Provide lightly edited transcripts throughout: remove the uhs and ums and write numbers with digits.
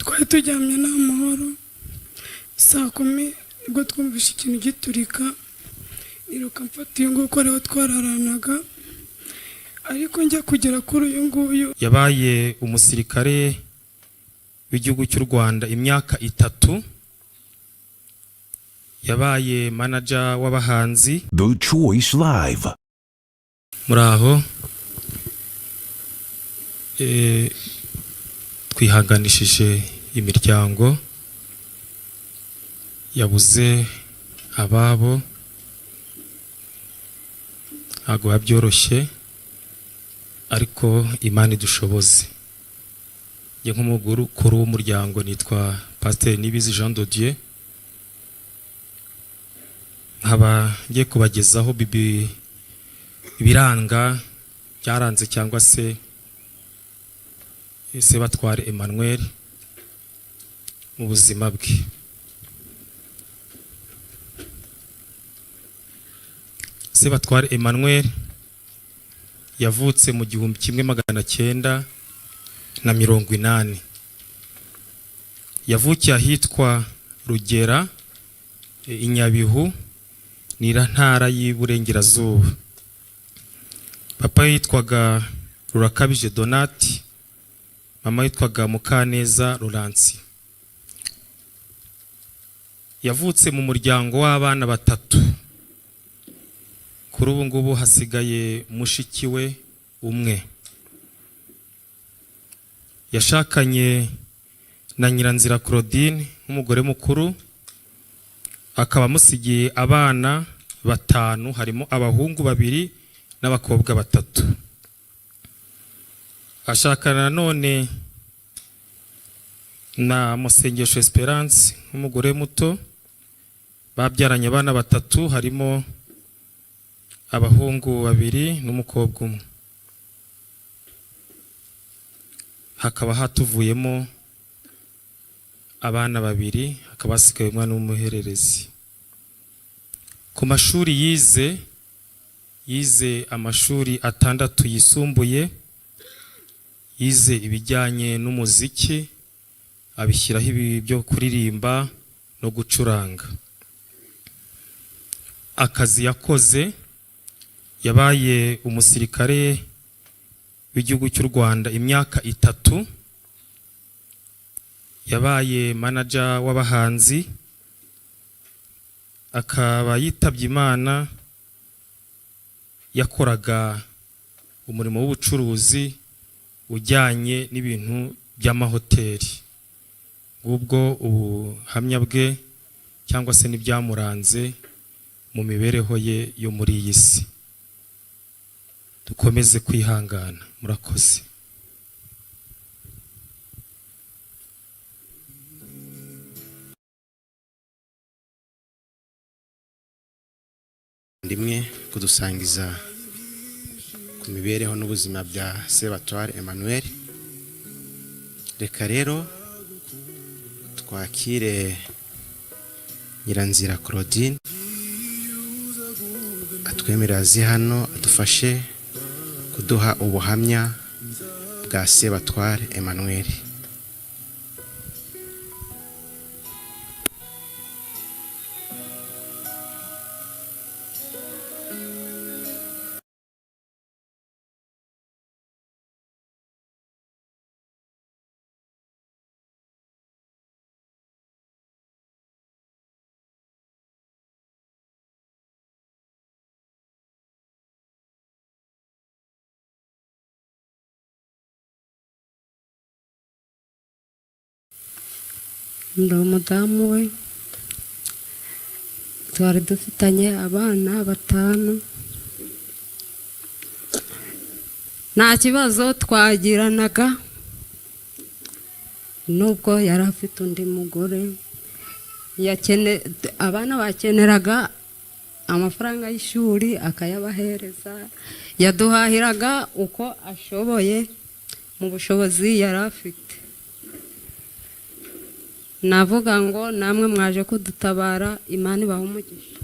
twari turyamye n'amahoro saa 10 ubwo twumvishe ikintu giturika iruka mfata uyu nguyu ko ariho twararanaga ariko njya kugera kuri uyu nguyu yabaye umusirikare w'igihugu cy'u Rwanda imyaka 3 yabaye manager w'abahanzi The Choice Live. muraho twihanganishije imiryango yabuze ababo ntabwo babyoroshye ariko Imana idushoboze ye nk'umuguru kuri w'umuryango nitwa Pasteur Nibizi Jean de Dieu nkaba ngiye kubagezaho ibiranga byaranze cyangwa se Sebatware Emmanuel mu buzima bwe. Sebatware Emmanuel yavutse mu 1980 yavukiye ahitwa Rugera Inyabihu nira ntara y'Iburengerazuba. Papa yitwaga Rurakabije Donati, mama yitwaga Mukaneza Laurence. Yavutse mu muryango w'abana batatu. Kuri ubu ngubu hasigaye mushiki we umwe. Yashakanye na Nyiranzira Claudine nk'umugore mukuru, akaba musigiye abana 5 harimo abahungu 2 n'abakobwa 3. Ashakana none na Musengesho Esperance nk'umugore muto, babyaranye abana 3 harimo abahungu 2 n'umukobwa 1. Hakaba hatuvuyemo abana 2, hakaba hasigaye umwana w'umuhererezi. Ku mashuri yize amashuri 6 yisumbuye, yize ibijyanye n'umuziki, abishyiraho ibi byo kuririmba no gucuranga. Akazi yakoze, yabaye umusirikare w'igihugu cy'u Rwanda imyaka 3, yabaye manager w'abahanzi, akaba yitabye Imana. Yakoraga umurimo w'ubucuruzi ujyanye n'ibintu by'amahoteli. Ubwo ubuhamya bwe cyangwa se n'ibyamuranze mu mibereho ye yo muri iyi si. Dukomeze kwihangana, murakoze. Ndimwe kudusangiza ku mibereho n'ubuzima bya Sebatware Emmanuel. Reka rero twakire Nyiranzira Claudine atwemerera hano adufashe kuduha ubuhamya bwa Sebatware Emmanuel. Ndi umudamu we, twari dufitanye abana 5. Nta kibazo twagiranaga, nubwo yari afite undi mugore. Abana bakeneraga amafaranga y'ishuri akayabahereza, yaduhahiraga uko ashoboye mu bushobozi yari afite. Navuga ngo namwe mwaje kudutabara, Imana ibahe umugisha.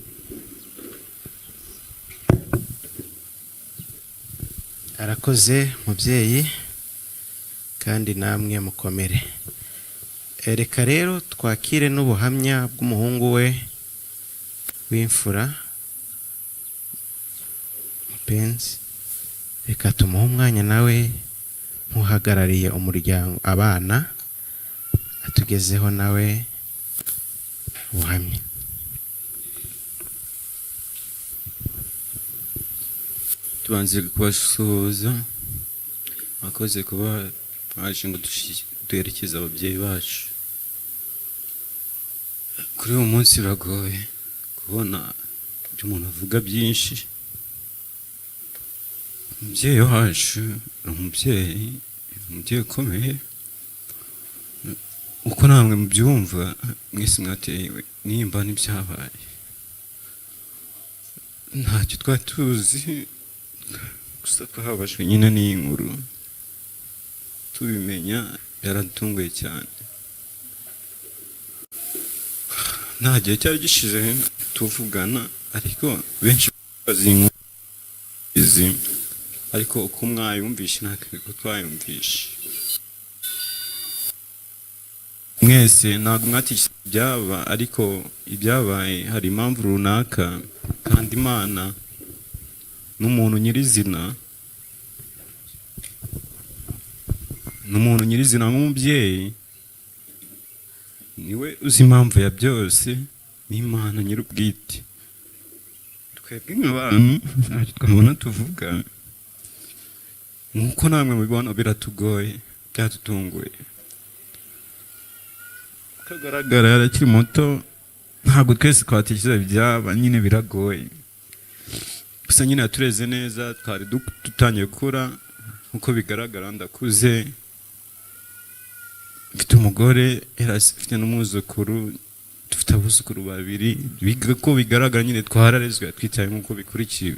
Arakoze mubyeyi kandi namwe mukomere. reka rero twakire n'ubuhamya bw'umuhungu we w'imfura mupenzi. Reka tumuhe umwanya nawe nk'uhagarariye umuryango abana atugezeho nawe ubuhamya. tubanze kubasuhuza, mwakoze kuba mwaje ngo duherekeze ababyeyi bacu. Kuri uyu munsi biragoye kubona ibyo umuntu avuga byinshi. Umubyeyi wacu ni umubyeyi ukomeye, uko namwe mubyumva mwese mwatewe nimba n'ibyabaye. Ntacyo twari tuzi, gusa twahabajwe nyine n'inkuru, tubimenya byaratunguye cyane. Nta gihe cyari gishize tuvugana, ariko benshi bazi inkuru izi, ariko uko mwayumvishe ntabwo twayumvishe. Mwese ntabwo mwatikise ibyaba, ariko ibyabaye hari impamvu runaka, kandi Imana n'umuntu nyirizina nk'umubyeyi niwe uzi impamvu ya byose, n'Imana nyir'ubwite. Twebwe nk'abantu ntacyo twabona tuvuga, nk'uko namwe mubibona biratugoye, byatutunguye. Kagaragara yarakiri muto, ntabwo twese twatekereza ibyaba, nyine biragoye. Gusa nyine yatureze neza, twari dutangiye gukura, nk'uko bigaragara ndakuze, mfite umugore, mfite n'umwuzukuru, dufite abuzukuru 2, ko bigaragara nyine twararezwe, twitaye nk'uko bikurikiye.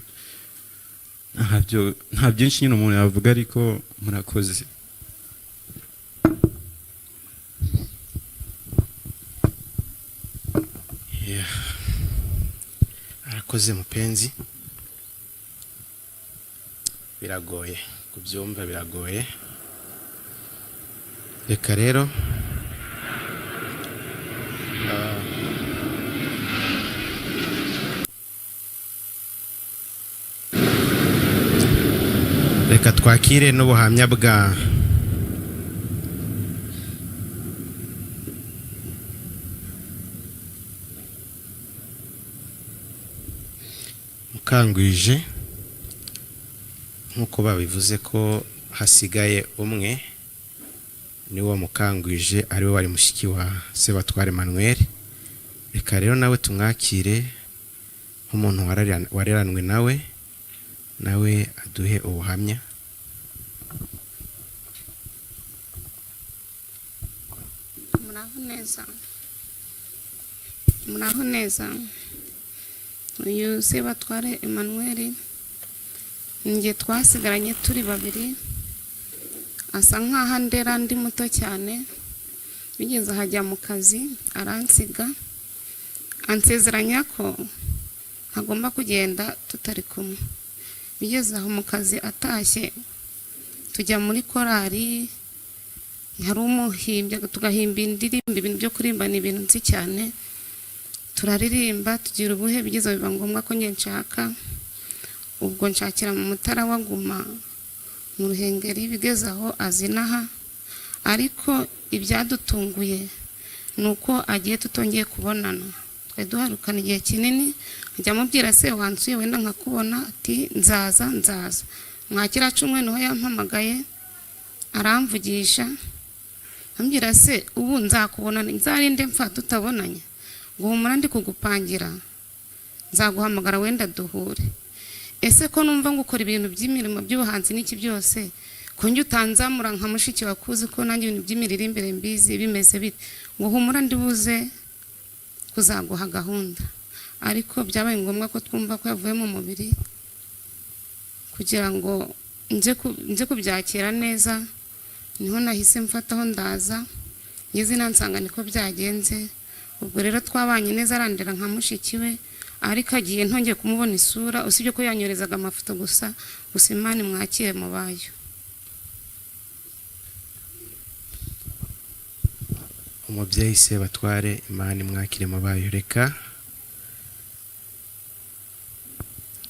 Nta byinshi nyine umuntu yavuga, ariko murakoze. Arakoze mupenzi. Biragoye kubyumva, biragoye. Reka rero reka twakire n'ubuhamya bwa Mukangwije. Nk'uko babivuze ko hasigaye umwe, niwo Mukangwije, ariwe wari mushiki wa Sebatware Emmanuel. Reka rero nawe tumwakire nk'umuntu wareranwe nawe aduhe ubuhamya. Muraho neza. Uyu Sebatware Emmanuel njye twasigaranye turi 2, asa nk'aho andera ndi muto cyane. Bigeze hajya mu kazi aransiga, ansezeranya ko ntagomba kugenda tutari kumwe. Bigeze aho mu kazi atashye, tujya muri korari, hari umuhimbye, tugahimba indirimbo, ibintu byo kuririmba ni ibintu nzi cyane. Turaririmba tugira ubuhe, bigeze biba ngombwa ko ngiye nshaka, ubwo nshakira mu Mutara wa Guma mu Ruhengeri. Bigeze aho azinaha, ariko ibyadutunguye nuko agiye tutongeye kubonana. Twari duharukana igihe kinini, ajya mubwira se wansuye wenda nkakubona, ati nzaza. Mwakira cumwe niho yampamagaye aramvugisha, ambwira se ubu nzakubonana, nzarinde mpfa tutabonanye, ngo humura ndi kugupangira, nzaguhamagara wenda duhure. Ese ko numva ngo ukora ibintu by'imirimo by'ubuhanzi n'iki byose, ko njye utanzamura nka mushiki wakuzi ko nanjye ibintu by'imiririmbire mbizi bimeze bite, ngo humura ndibuze kuzaguha gahunda. Ariko byabaye ngombwa ko twumva ko yavuye mu mubiri, kugira ngo nje kubyakira neza, niho nahise mfataho ndaza, ngeze nansanga niko byagenze. Ubwo rero twabanye neza, arandera nka mushiki we, ariko agiye ntongeye kumubona isura, usibye ko yanyorezaga amafoto gusa. Imana mwakire mu bayo. umubyeyi Sebatware Imana imwakire mu bayo. Reka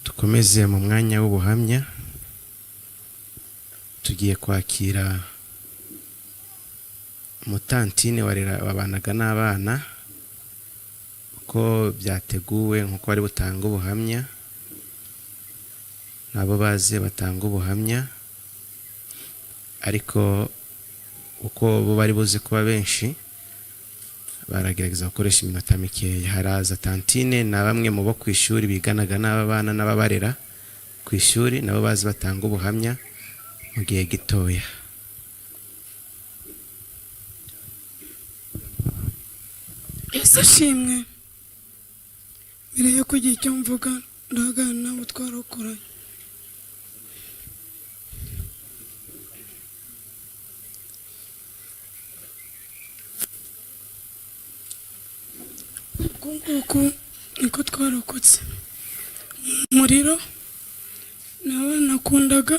dukomeze mu mwanya w'ubuhamya. Tugiye kwakira umutantine wabanaga n'abana uko byateguwe nk'uko bari butanga ubuhamya, nabo baze batanga ubuhamya, ariko uko bo bari buze kuba benshi baragerageza gukoresha iminota mikeya. Haraza tantine na bamwe mu bo ku ishuri biganaga n'aba bana n'ababarera ku ishuri, nabo baze batanga ubuhamya mu gihe gitoya. Yesu ashimwe. Mbere yo kugira icyo mvuga ndahagarara n'abo twarokoranye. Uku nguku niko twarokotse. Umuriro ni abana nakundaga,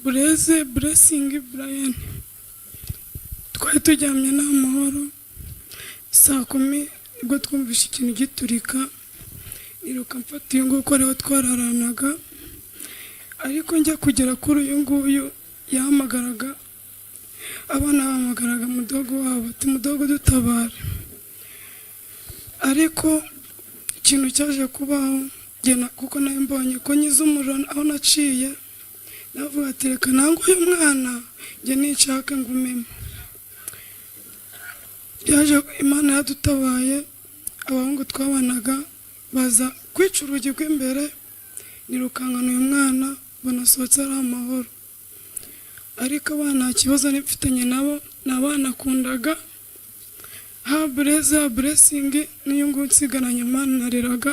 Bureze, Blessing, Brian. Twari turyamye n'amahoro, saa 10 ubwo twumvishe ikintu giturika, niruka mfata uyu nguyu ko ariho twararanaga, ariko njya kugera kuri uyu nguyu yahamagaraga, abana bahamagaraga mudogo wabo ati mudogo dutabare. Ariko ikintu cyaje kubaho kuko nawe mbonye ko nyize umuriro aho naciye, navuga ati reka nange uyu mwana njye nishake ngumemo. Yaje Imana yadutabaye, abahungu twabanaga baza kwica urugi rw'imbere, nirukankana uyu mwana banasohotse ari amahoro. Ariko abana nta kibazo nifitanye nabo, ni abana akundaga, Bureze, Blessing n'uyu nguyu nsigaranye Imana nareraga,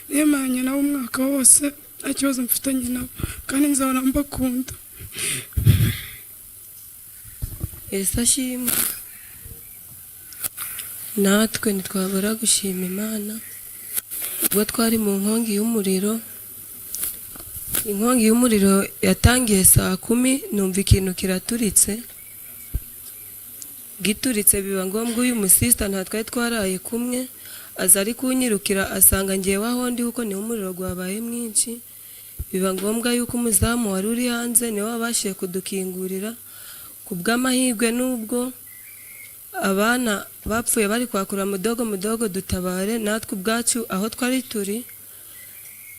nemeranye nabo umwaka wose, nta kibazo mfitanye nabo kandi nzahora mbakunda. Yesu ashimwe. Natwe ntitwabura gushima Imana ubwo twari mu nkongi y'umuriro. Inkongi y'umuriro yatangiye saa 10, numva ikintu kiraturitse. Gituritse biba ngombwa uyu musista nta twari twaraye kumwe aza ari kunyirukira asanga ngiye waho ndi kuko ni umuriro gwabaye mwinshi. Biba ngombwa yuko umuzamu wari uri hanze niwe wabashiye kudukingurira. Kubw'amahirwe nubwo abana bapfuye bari kwakura mudogo dutabare, natwe ubwacu aho twari turi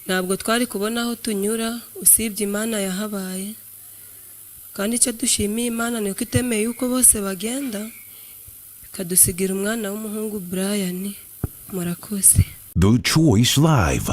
ntabwo twari kubona aho tunyura usibye Imana yahabaye. Kandi icyo dushimiye Imana ni uko itemeye yuko bose bagenda, ikadusigira umwana w'umuhungu Brian. Murakoze. The Choice Live.